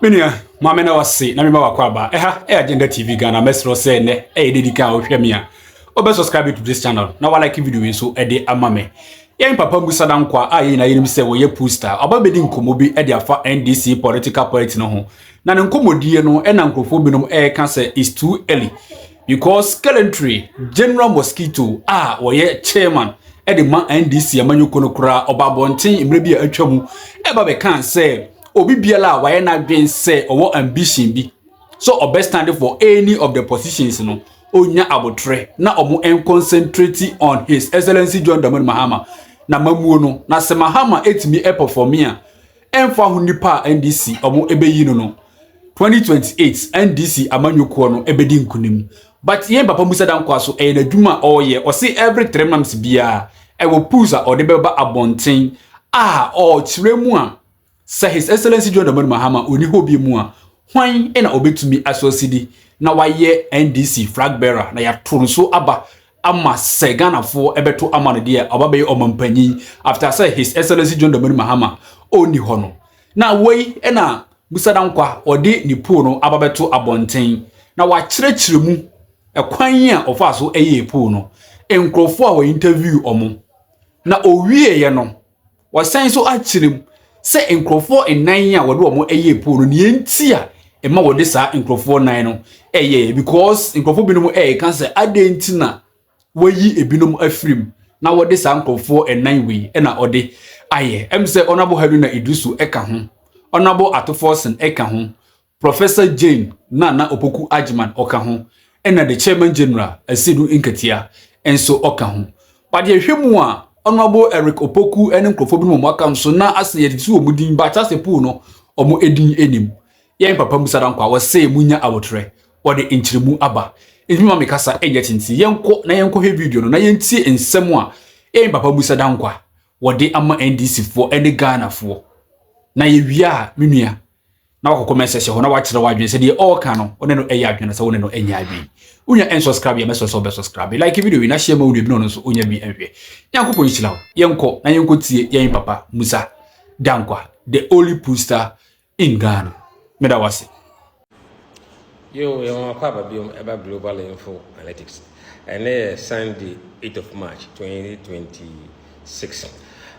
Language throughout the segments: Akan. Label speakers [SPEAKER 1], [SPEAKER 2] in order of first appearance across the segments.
[SPEAKER 1] Menia, Mamma was say, Namima Wakwaba, Agenda TV Ghana, Mesro Sene, Dedica or Shemia. Or subscribe to this channel. Now I like video so Eddie Amame. Young Papa Musadam Kwa, I na say, we ye poster, about bidding Kumobi, Edia for NDC political party no. Nan Komodi no, and Uncle air cancer is too early. Because Kelentry, General Mosquito, or ye chairman, Eddie Man NDC, Amanu Konokura, or Babontin, Imrebia Achomu, Eba can't say. Obi biala why not being say or ambition be so or best standing for any of the positions no onya abotre na omo concentrate on his excellency John Dramani Mahama na mamuo no na se Mahama etimi perform a emfa ho nipa NDC omo ebeyi no 2028 NDC amanyoko no ebedi nkunim but yen papa Musa Dankwa so na dwuma oye o say every 3 months bia e wo pusa or de beba abonten o kiremu a say his excellency John Dramani Mahama oni hobi mu a hwan na obetumi asosidi na waye NDC flag bearer na ya tonso aba ama Ghana fo ebeto amane de obabe omampanyi after say his excellency John Dramani Mahama oni hono na wei na Musa Dankwa odi ni po no ababeto abonten na wa kirekire mu ekwan a ofa so eye po no enkrofo a wa interview omo na owie ye no wasan so akirem say enkrofo enan a wode omo eye po no ne enti a ema wode sa enkrofo nan no eye because enkrofo binom kan say adenti na wayi ebinom afrim na wode sa enkrofo enan wi na ode aye em say honorable Haruna Iddrisu eka ho honorable Atoforsen eka ho Professor Jane Nana Opoku Agyeman oka ho na the chairman general Asidu Nketia enso oka ho but ye hwemu a Honorable Eric Opoku ene nkrofo bi mo aka so na ase ye tisi omudin ba ta se pu no omo edin enim yen papa Musa Dankwa wo se munya abotre wo de enchiremu aba edwuma mekasa enye tinti yenko na yenko he video no na yentie ensem a yen papa Musa Dankwa wo de ama NDC fo ene Ghana fo na ye wia menua na wakoko message ho na wa kire wadwen se de all ka no one no eya adwen se one no enya adwen unya subscribe ya meso so be subscribe like video wi na share ma wudi bi no so unya bi enhwe yankopon chila yenko na yenko tie yen papa Musa Dankwa the only poster in Ghana meda wase
[SPEAKER 2] yo kwaba bi eba global info analytics and Sunday 8th of March 2026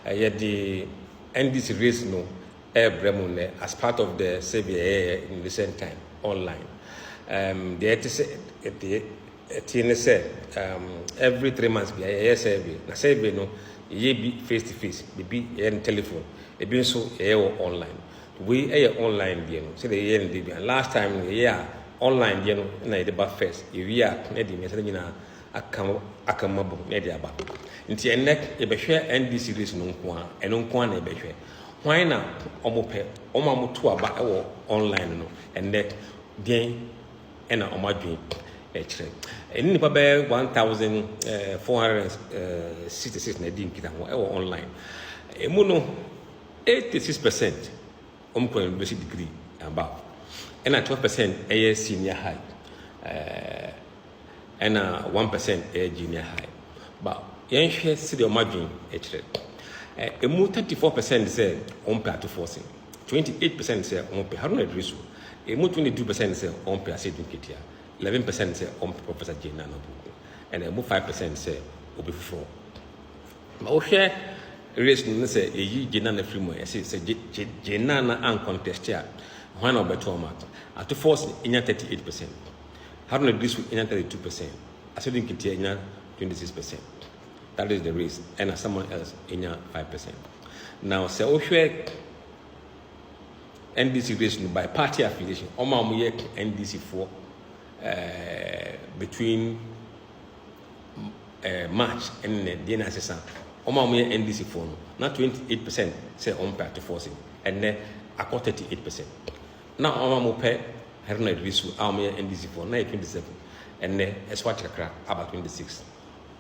[SPEAKER 2] the NDC race no Bremune as part of the CBA in recent time online. The TNS every 3 months be a survey. Na survey no ye be face to face, be in telephone, e be so online. We online there no. So the year and last time online there no na the back first. We are na the me say na akamabo na the aba. Nti enek e be hwe ND series no nko a eno nko a na e be hwe. Why na omope omamutu aba ewo online no and that den ena omadwen e kire eni nipa be 1466 na din kita ho ewo online emu no 86% omkwa university degree above ena 12% eye senior high ena 1% eye junior high but yen hwe se de omadwen e kire emu 34% say on pay to forcing 28% say on pay Haruna Iddrisu emu 22% say on pay Asidu Nketia 11% say on Professor Jane Nana Opoku and emu 5% say obi fufo ma o hwe race no say eyi Jane Nana free mo say Jane Nana an contest ya when obeto ma at force inya 38% Haruna Iddrisu inya 32% Asidu Nketia inya 26%. That is the race, and someone else in 5%. Now, say, NDC race by party affiliation. Oma NDC for between March and the NSSA. Oma NDC for not 28% say on party forcing, and then I got 38%. Now, Oma pay Haruna Iddrisu, NDC for 27, and then a swatch crack about 26.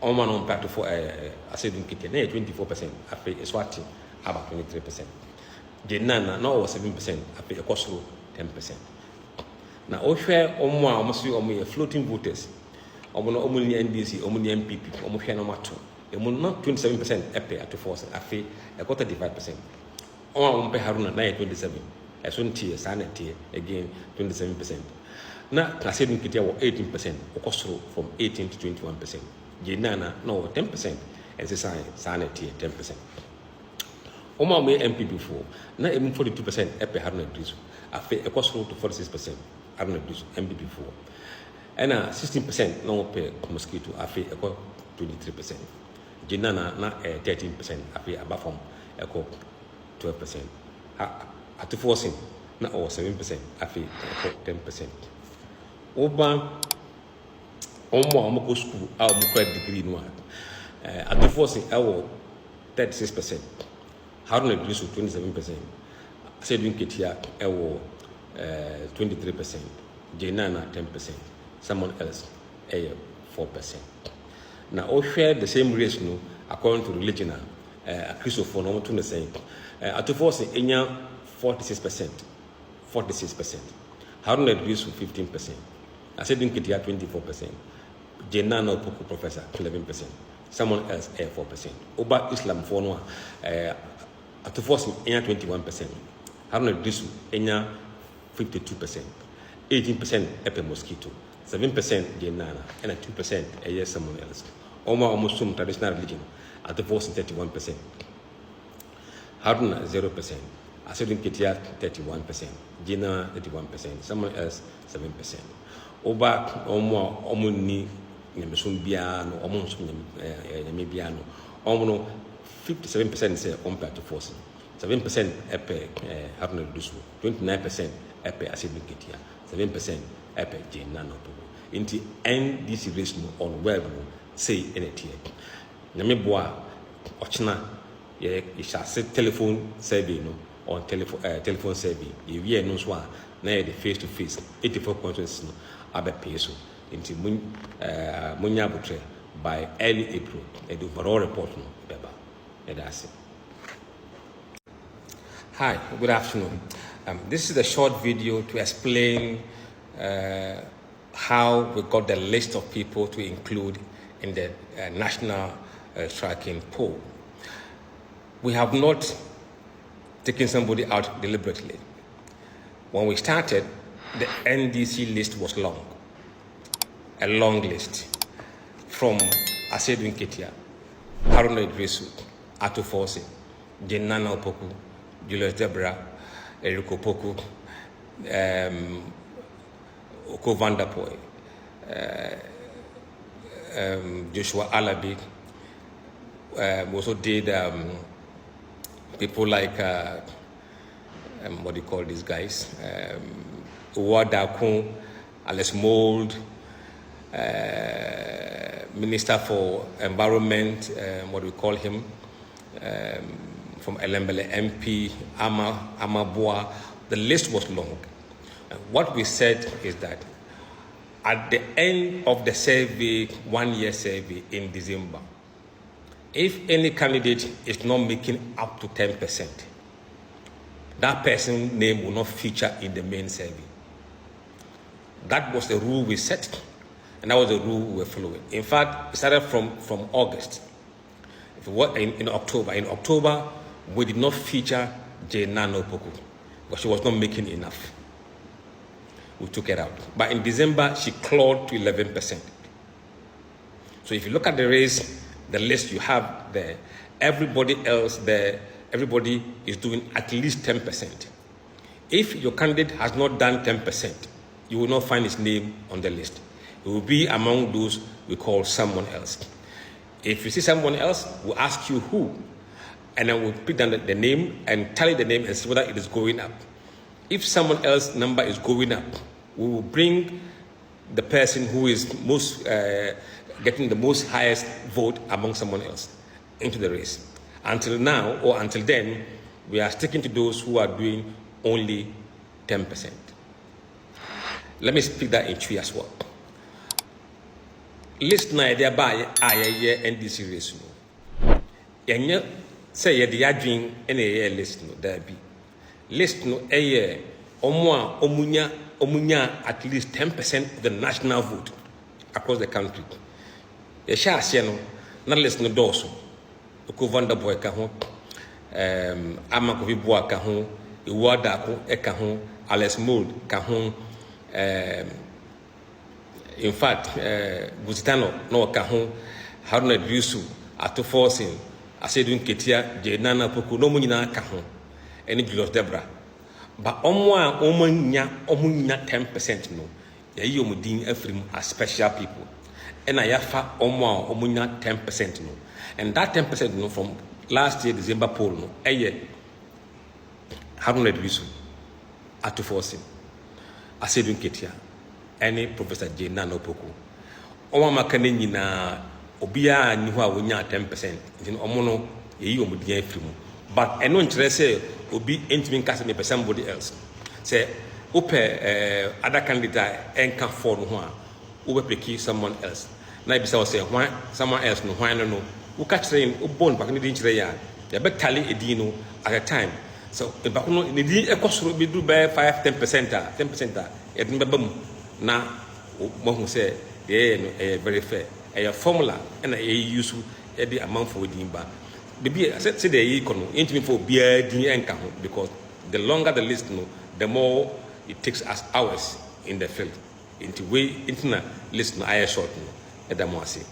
[SPEAKER 2] Oman on part for Asidu Nketia 24%, after Eswati about 23%. Jenana no 7%, after Ekosoro 10%. Now Oshwe Omwa almost floating voters. Omuni NDC, Omuni MPP, Omoshwe no matter. Not 27% after force, after a quarter 35%. Oma Haruna 27, so ntie saa na tie again 27%. Na Ased Nketia wɔ 18%, ɔkɔsoro from 18 to 21%. Jenana no 10%, and saa na tie 10%. Oma me MPP for na emu 42% epe Haruna Idrisu. Afe ekosoro to 46% Haruna Idrisu MPP for. And 16% no pe Mosquito afe eko 23%. Jenana na 13% afe abafom eko 12%. Atu forcing na 7% afe eko 10%. Oba omo ko school a omo ko degree no atu forcing ewo 36%. Haruna Idrisu 27%, Ased Nketia 23%, Jenana 10%, someone else 4%. Now, all share the same race no according to religion. Christopher no to the same. At force Enya 46%, Haruna Idrisu 15%, Ased Nketia 24%, Jenana Opoku Professor 11%, someone else 4%. Oba Islam for no. At force enya 21%, Haruna Idrisu enya 52%, 18% epe Mosquito, 7% Jenana, and 2% someone else. Oma almost some traditional religion at the force 31%. Haruna 0%, Ased Nketia 31%, Jenana 31%, someone else 7%. Oba omo ni nyamesum biano, omo nsum nyame biano, omo 57% say compared to force, 7% epe Haruna Idrisu, 29% epe Ased Nketia, 7% epe Jenana. Inti NDC race no on web no say anything. Nyame boa ochina ye shall say telephone survey no on telephone survey. Ye we no so na ye the face to face 84 conference no abepe so. Inti munya botre by early April the overall report no beba. Hi, good afternoon. This is a short video to explain how we got the list of people to include in the national striking poll. We have not taken somebody out deliberately. When we started, the NDC list was long, a long list from Ased Nketia, Haruna Idrisu, Atu Force, Jenana Opoku, Julius Debra, Eriko Poku, Oko Vanderpoy, Joshua Alabi. We also did people like, what do you call these guys? Uwada Kun, Alice Mold, Minister for Environment, what do we call him? From Elembele MP, Amabua. The list was long. What we said is that at the end of the survey, 1 year survey in December, if any candidate is not making up to 10%, that person's name will not feature in the main survey. That was the rule we set, and that was the rule we were following. In fact, it started from August. In October. In October, we did not feature Jenana Opoku because she was not making enough. We took her out. But in December, she clawed to 11%. So if you look at the race, the list you have there, everybody else there, everybody is doing at least 10%. If your candidate has not done 10%, you will not find his name on the list. It will be among those we call someone else. If you see someone else, we'll ask you who, and then we'll pick down the name and tally the name and see whether it is going up. If someone else's number is going up, we will bring the person who is most getting the most highest vote among someone else into the race. Until now, or until then, we are sticking to those who are doing only 10%. Let me speak that in Twi as well. List na yɛde aba a yɛyɛ NDC race no. Yɛnyɛ sɛ yɛde yɛadwen na yɛyɛ list no daabi. List no ɛyɛ ɔmo a ɔmunya at least 10% of the national vote across the country. Yɛhyɛ aseɛ no na list no dɔɔso. Oko Vanderpoy ka ho, Amakovi Boa ka ho, Iwada ko eka ho Alex Mold ka ho in fact Gustano no ka ho Haruna Idrisu Ato Forcing Asedun Ketia Jenana Poku no mu nyina ka ho ene Julius Debra ba omo nya 10% no yayi omudin afrim as special people and ayafa omo nya 10% no and that 10% no from last year December poll no eye Haruna Idrisu Ato Forcing Asedun Ketia ene Professor Jenana Poku omo maka ne nyina obia ni ho a wonya 10% nti omo no yayi omudin afrim but eno nkyerɛ sɛ obi entimi nka sɛ me somebody else sɛ ope other candidate enka for no ho a wo pick someone else na ibisa wo sɛ why someone else no why no wo ka kyerɛ wo bon back ne din kyerɛ ya ya be tally edin no at a time so back no ne din ekosoro bi du be 5-10% a 10% a edin beba mu na mo hu sɛ no very fair formula and use e di amount for edin ba Baby, I said the economy, intimate for beer, dinner, because the longer the list, the more it takes us hours in the field. Into way, internet list, I short, at the Moasi.